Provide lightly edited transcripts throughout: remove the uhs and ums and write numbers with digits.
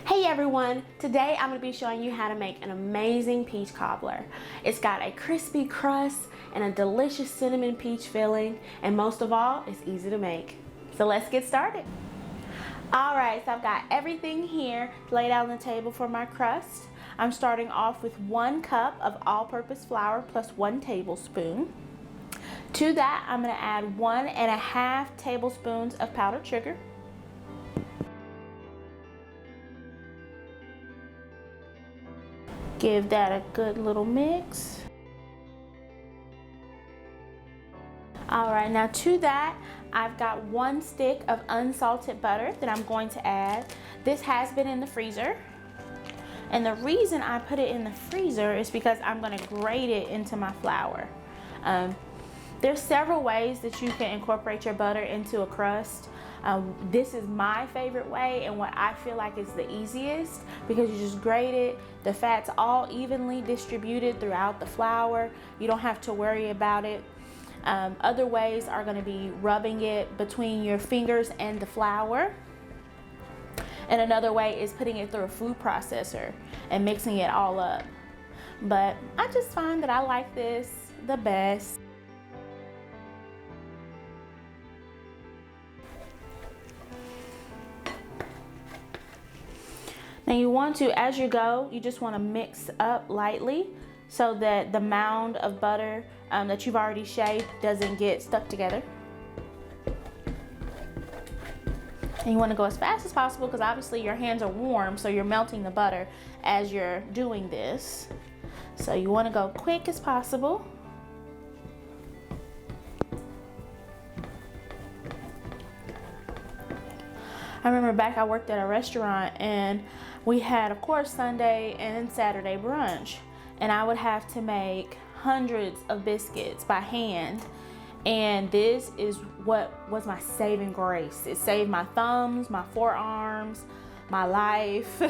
Hey everyone, today I'm going to be showing you how to make an amazing peach cobbler. It's got a crispy crust and a delicious cinnamon peach filling, and most of all, it's easy to make. So let's get started. Alright, so I've got everything here laid out on the table for my crust. I'm starting off with 1 cup of all-purpose flour plus 1 tablespoon. To that, I'm going to add 1.5 tablespoons of powdered sugar. Give that a good little mix. Alright, now to that, I've got 1 stick of unsalted butter that I'm going to add. This has been in the freezer. And the reason I put it in the freezer is because I'm going to grate it into my flour. There's several ways that you can incorporate your butter into a crust. This is my favorite way and what I feel like is the easiest, because you just grate it, the fat's all evenly distributed throughout the flour. You don't have to worry about it. Other ways are going to be rubbing it between your fingers and the flour. And another way is putting it through a food processor and mixing it all up. But I just find that I like this the best. Now you want to, as you go, you just want to mix up lightly so that the mound of butter that you've already shaved doesn't get stuck together. And you want to go as fast as possible because obviously your hands are warm, so you're melting the butter as you're doing this. So you want to go quick as possible. I remember back I worked at a restaurant and we had, of course, Sunday and Saturday brunch. And I would have to make hundreds of biscuits by hand. And this is what was my saving grace. It saved my thumbs, my forearms, my life.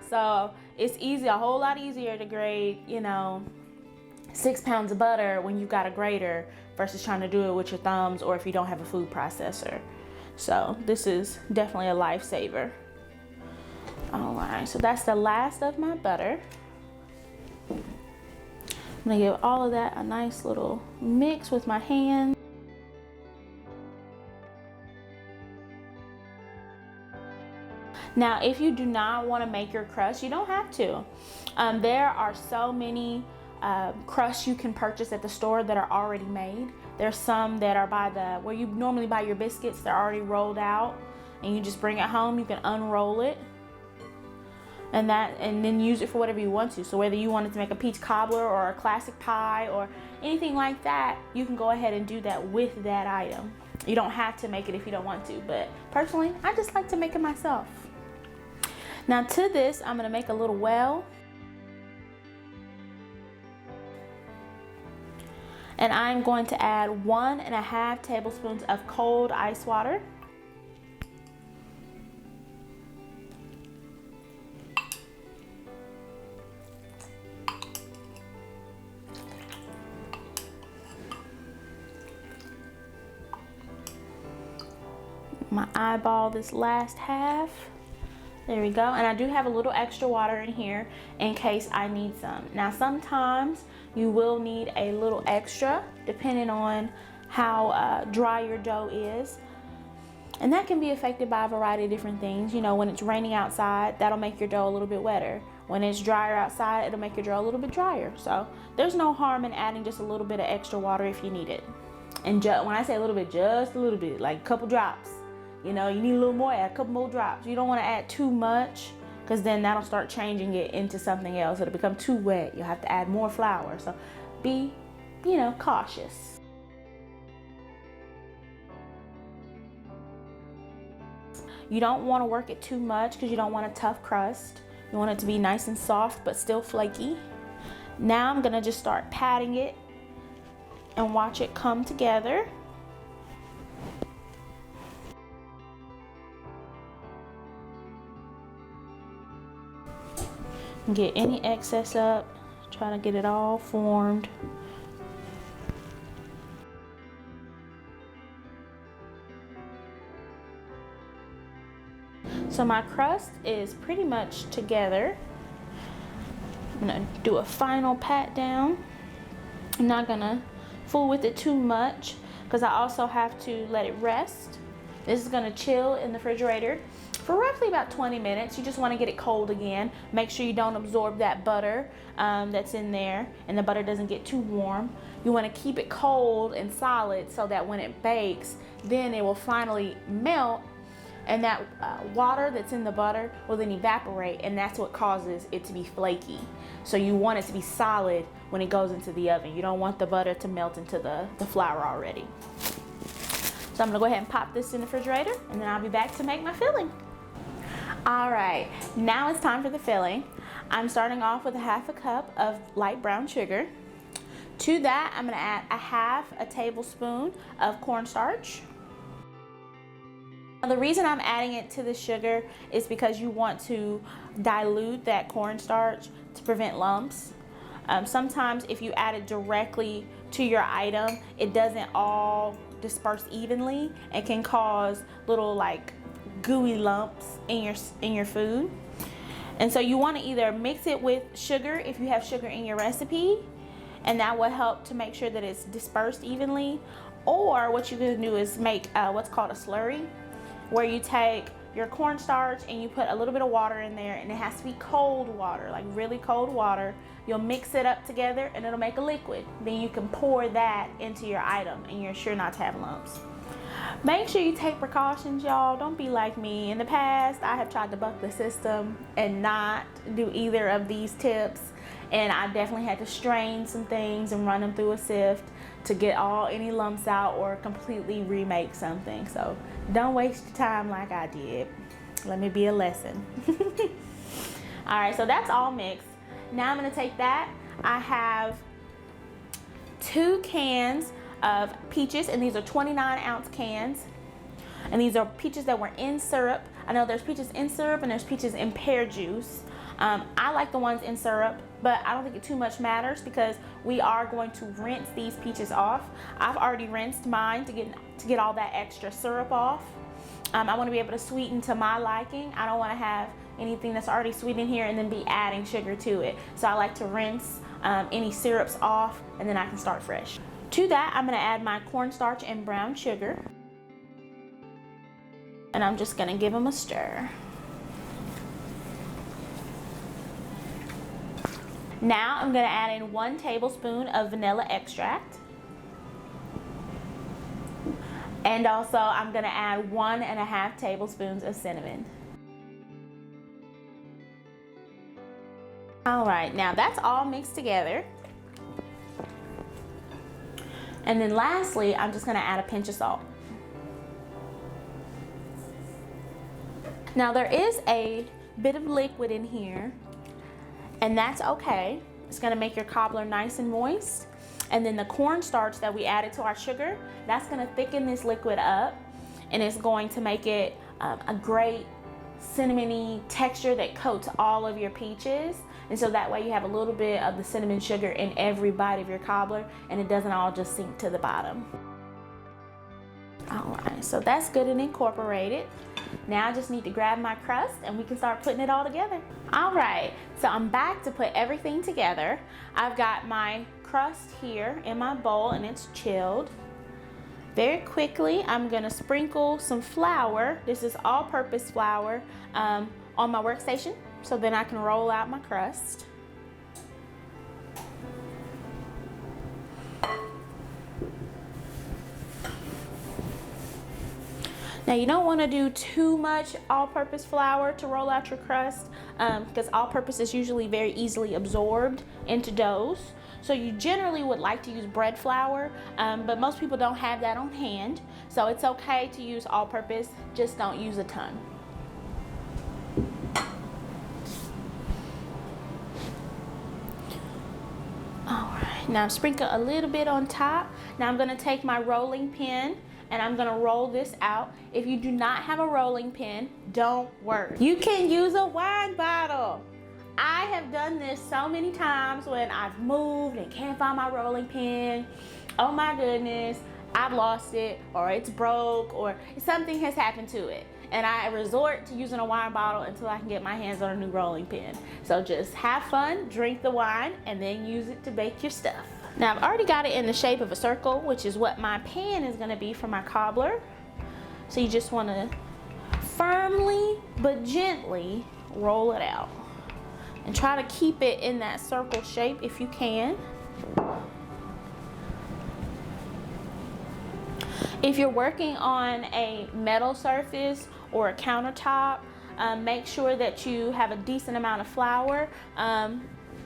So it's easy, a whole lot easier to grate, 6 pounds of butter when you've got a grater versus trying to do it with your thumbs or if you don't have a food processor. So this is definitely a lifesaver. All right, so that's the last of my butter. I'm gonna give all of that a nice little mix with my hand. Now, if you do not want to make your crust, you don't have to. There are so many crusts you can purchase at the store that are already made. There's some that are where you normally buy your biscuits. They're already rolled out and you just bring it home. You can unroll it and then use it for whatever you want to. So whether you wanted to make a peach cobbler or a classic pie or anything like that, you can go ahead and do that with that item. You don't have to make it if you don't want to, but personally, I just like to make it myself. Now to this, I'm gonna make a little well. And I'm going to add 1.5 tablespoons of cold ice water. My eyeball this last half. There we go. And I do have a little extra water in here in case I need some. Now sometimes you will need a little extra depending on how dry your dough is. And that can be affected by a variety of different things. When it's raining outside, that'll make your dough a little bit wetter. When it's drier outside, it'll make your dough a little bit drier. So there's no harm in adding just a little bit of extra water if you need it. And when I say a little bit, just a little bit, like a couple drops. You need a little more, add a couple more drops. You don't want to add too much because then that'll start changing it into something else. It'll become too wet. You'll have to add more flour. So be, cautious. You don't want to work it too much because you don't want a tough crust. You want it to be nice and soft but still flaky. Now I'm going to just start patting it and watch it come together. Get any excess up, try to get it all formed. So So my crust is pretty much together. I'm gonna do a final pat down. I'm not gonna fool with it too much because I also have to let it rest. This is gonna chill in the refrigerator for roughly about 20 minutes. You just wanna get it cold again. Make sure you don't absorb that butter that's in there and the butter doesn't get too warm. You wanna keep it cold and solid so that when it bakes, then it will finally melt, and that water that's in the butter will then evaporate, and that's what causes it to be flaky. So you want it to be solid when it goes into the oven. You don't want the butter to melt into the flour already. So I'm gonna go ahead and pop this in the refrigerator, and then I'll be back to make my filling. All right, now it's time for the filling. I'm starting off with a 1/2 cup of light brown sugar. To that, I'm gonna add a 1/2 tablespoon of cornstarch. Now, the reason I'm adding it to the sugar is because you want to dilute that cornstarch to prevent lumps. Sometimes if you add it directly to your item, it doesn't all disperse evenly and can cause little like gooey lumps in your food. And so you want to either mix it with sugar if you have sugar in your recipe, and that will help to make sure that it's dispersed evenly, or what you can do is make what's called a slurry, where you take your cornstarch and you put a little bit of water in there, and it has to be cold water, like really cold water. You'll mix it up together and it'll make a liquid. Then you can pour that into your item and you're sure not to have lumps. Make sure you take precautions, y'all. Don't be like me. In the past, I have tried to buck the system and not do either of these tips, and I definitely had to strain some things and run them through a sift to get any lumps out or completely remake something. So don't waste your time like I did. Let me be a lesson. All right, so that's all mixed. Now I'm gonna take that. I have 2 cans of peaches, and these are 29-ounce cans. And these are peaches that were in syrup. I know there's peaches in syrup and there's peaches in pear juice. I like the ones in syrup, but I don't think it too much matters because we are going to rinse these peaches off. I've already rinsed mine to get all that extra syrup off. I want to be able to sweeten to my liking. I don't want to have anything that's already sweet in here and then be adding sugar to it. So I like to rinse any syrups off, and then I can start fresh. To that, I'm going to add my cornstarch and brown sugar. And I'm just going to give them a stir. Now I'm going to add in 1 tablespoon of vanilla extract. And also I'm going to add 1.5 tablespoons of cinnamon. All right, now that's all mixed together. And then lastly, I'm just going to add a pinch of salt. Now there is a bit of liquid in here, and that's okay. It's going to make your cobbler nice and moist. And then the cornstarch that we added to our sugar, that's going to thicken this liquid up, and it's going to make it a great cinnamony texture that coats all of your peaches. And so that way you have a little bit of the cinnamon sugar in every bite of your cobbler, and it doesn't all just sink to the bottom. All right, so that's good and incorporated. Now I just need to grab my crust and we can start putting it all together. All right, so I'm back to put everything together. I've got my crust here in my bowl and it's chilled. Very quickly, I'm gonna sprinkle some flour. This is all-purpose flour on my workstation, so then I can roll out my crust. Now you don't want to do too much all-purpose flour to roll out your crust because all-purpose is usually very easily absorbed into doughs. So you generally would like to use bread flour, but most people don't have that on hand. So it's okay to use all-purpose, just don't use a ton. Alright, now sprinkle a little bit on top. Now I'm going to take my rolling pin and I'm going to roll this out. If you do not have a rolling pin, don't worry. You can use a wine bottle. I have done this so many times when I've moved and can't find my rolling pin. Oh my goodness, I've lost it, or it's broke, or something has happened to it. and I resort to using a wine bottle until I can get my hands on a new rolling pin. So just have fun, drink the wine, and then use it to bake your stuff. Now I've already got it in the shape of a circle, which is what my pan is gonna be for my cobbler. So you just wanna firmly but gently roll it out. And try to keep it in that circle shape if you can. If you're working on a metal surface or a countertop, make sure that you have a decent amount of flour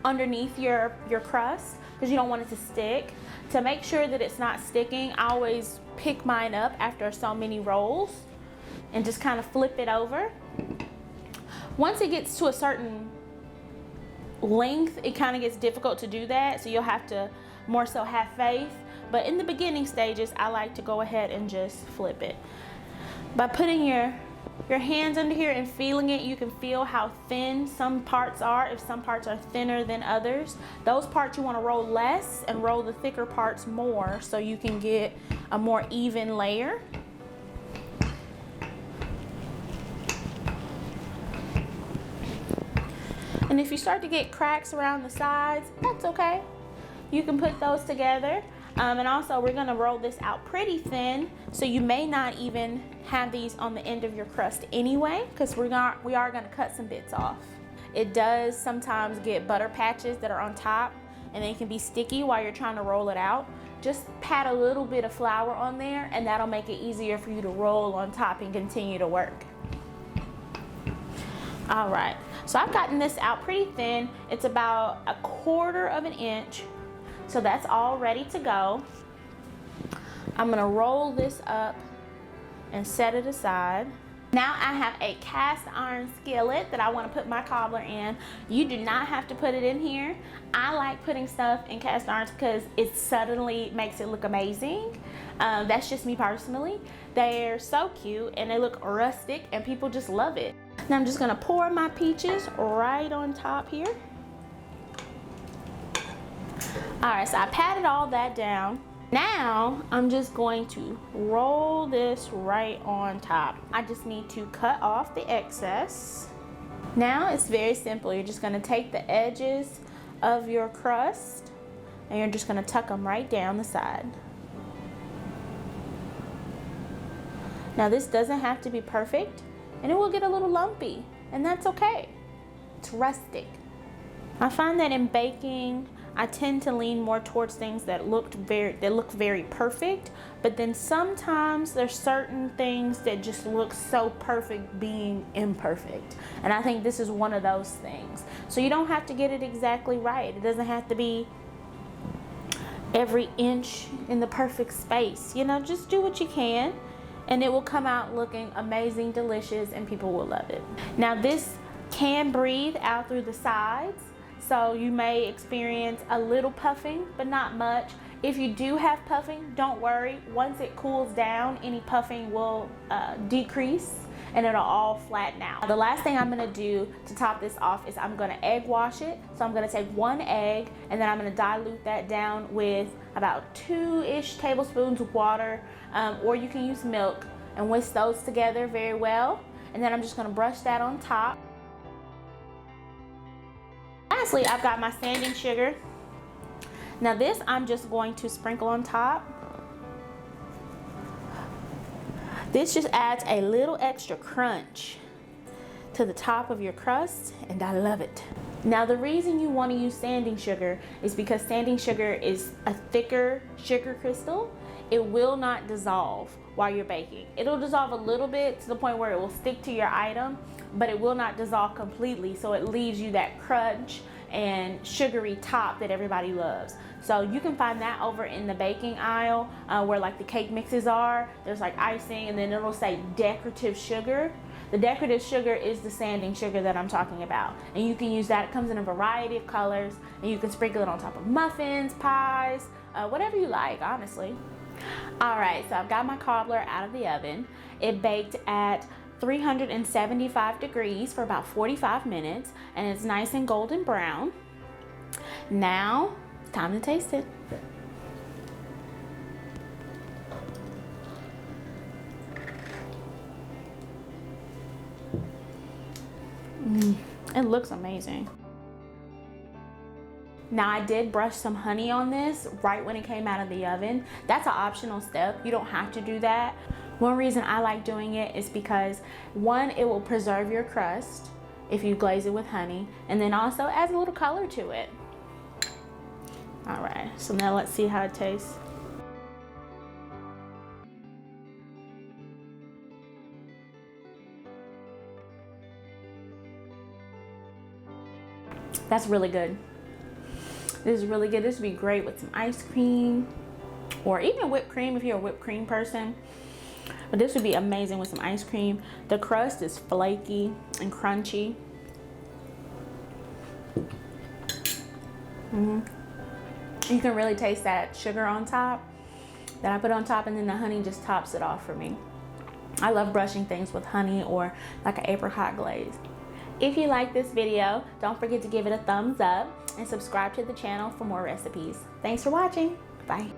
underneath your crust, because you don't want it to stick. To make sure that it's not sticking, I always pick mine up after so many rolls and just kind of flip it over. Once it gets to a certain length, it kind of gets difficult to do that, so you'll have to more so have faith. But in the beginning stages, I like to go ahead and just flip it. By putting your hands under here and feeling it, you can feel how thin some parts are. If some parts are thinner than others, those parts you want to roll less and roll the thicker parts more, so you can get a more even layer. And if you start to get cracks around the sides, that's okay. You can put those together. And also we're gonna roll this out pretty thin, so you may not even have these on the end of your crust anyway, because we are gonna cut some bits off. It does sometimes get butter patches that are on top, and they can be sticky while you're trying to roll it out. Just pat a little bit of flour on there, and that'll make it easier for you to roll on top and continue to work. All right, so I've gotten this out pretty thin. It's about 1/4 of an inch. So that's all ready to go. I'm gonna roll this up and set it aside. Now I have a cast iron skillet that I wanna put my cobbler in. You do not have to put it in here. I like putting stuff in cast irons because it suddenly makes it look amazing. That's just me personally. They're so cute and they look rustic and people just love it. Now I'm just gonna pour my peaches right on top here. All right, so I patted all that down. Now I'm just going to roll this right on top. I just need to cut off the excess. Now it's very simple. You're just gonna take the edges of your crust and you're just gonna tuck them right down the side. Now this doesn't have to be perfect, and it will get a little lumpy, and that's okay. It's rustic. I find that in baking, I tend to lean more towards things that look very perfect, but then sometimes there's certain things that just look so perfect being imperfect. And I think this is one of those things. So you don't have to get it exactly right. It doesn't have to be every inch in the perfect space. You know, just do what you can and it will come out looking amazing, delicious, and people will love it. Now this can breathe out through the sides. So you may experience a little puffing, but not much. If you do have puffing, don't worry. Once it cools down, any puffing will decrease and it'll all flatten out. The last thing I'm gonna do to top this off is I'm gonna egg wash it. So I'm gonna take 1 egg and then I'm gonna dilute that down with about 2-ish tablespoons of water, or you can use milk, and whisk those together very well. And then I'm just gonna brush that on top. Lastly, I've got my sanding sugar. Now this I'm just going to sprinkle on top. This just adds a little extra crunch to the top of your crust, and I love it. Now the reason you want to use sanding sugar is because sanding sugar is a thicker sugar crystal. It will not dissolve while you're baking. It'll dissolve a little bit to the point where it will stick to your item, but it will not dissolve completely, so it leaves you that crunch and sugary top that everybody loves. So you can find that over in the baking aisle where like the cake mixes are. There's like icing and then it'll say decorative sugar. The decorative sugar is the sanding sugar that I'm talking about. And you can use that. It comes in a variety of colors and you can sprinkle it on top of muffins, pies, whatever you like, honestly. All right, so I've got my cobbler out of the oven. It baked at 375 degrees for about 45 minutes and it's nice and golden brown. Now, time to taste it. It looks amazing. Now I did brush some honey on this right when it came out of the oven. That's an optional step. You don't have to do that. One reason I like doing it is because one, it will preserve your crust if you glaze it with honey, and then also adds a little color to it. All right, so now let's see how it tastes. That's really good. This is really good. This would be great with some ice cream or even whipped cream if you're a whipped cream person. But this would be amazing with some ice cream. The crust is flaky and crunchy. You can really taste that sugar on top that I put on top, and then the honey just tops it off for me. I love brushing things with honey or like an apricot glaze. If you like this video, don't forget to give it a thumbs up and subscribe to the channel for more recipes. Thanks for watching. Bye.